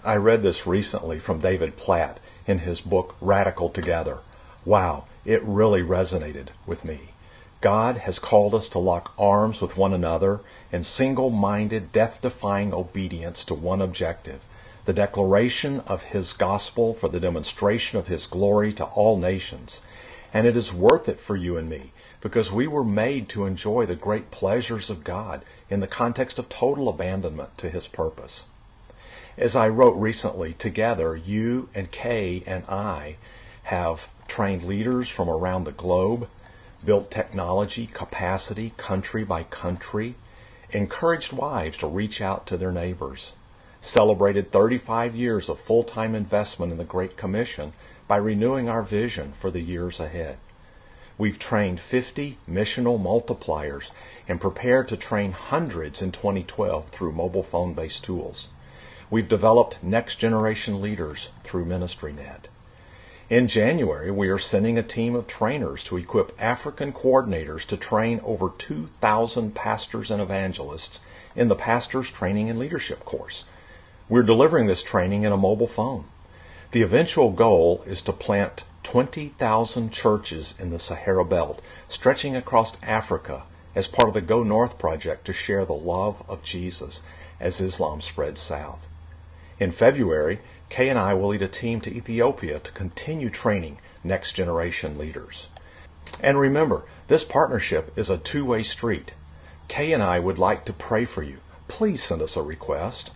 I read this recently from David Platt in his book Radical Together. Wow, it really resonated with me. God has called us to lock arms with one another in single-minded, death-defying obedience to one objective, the declaration of His gospel for the demonstration of His glory to all nations. And it is worth it for you and me, because we were made to enjoy the great pleasures of God in the context of total abandonment to His purpose. As I wrote recently, together, you and Kay and I have trained leaders from around the globe, built technology capacity country by country, encouraged wives to reach out to their neighbors, celebrated 35 years of full-time investment in the Great Commission by renewing our vision for the years ahead. We've trained 50 missional multipliers and prepared to train hundreds in 2012 through mobile phone-based tools. We've developed next-generation leaders through MinistryNet. In January, we are sending a team of trainers to equip African coordinators to train over 2,000 pastors and evangelists in the Pastors Training and Leadership course. We're delivering this training in a mobile phone. The eventual goal is to plant 20,000 churches in the Sahara Belt, stretching across Africa as part of the Go North project to share the love of Jesus as Islam spreads south. In February, Kay and I will lead a team to Ethiopia to continue training next-generation leaders. And remember, this partnership is a two-way street. Kay and I would like to pray for you. Please send us a request.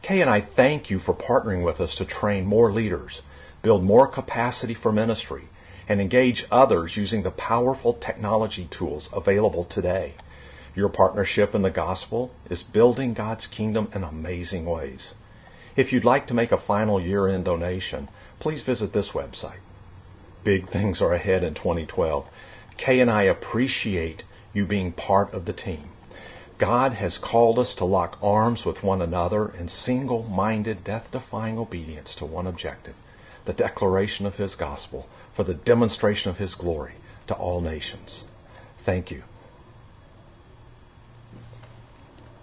Kay and I thank you for partnering with us to train more leaders, build more capacity for ministry, and engage others using the powerful technology tools available today. Your partnership in the gospel is building God's kingdom in amazing ways. If you'd like to make a final year-end donation, please visit this website. Big things are ahead in 2012. Kay and I appreciate you being part of the team. God has called us to lock arms with one another in single-minded, death-defying obedience to one objective, the declaration of His gospel for the demonstration of His glory to all nations. Thank you.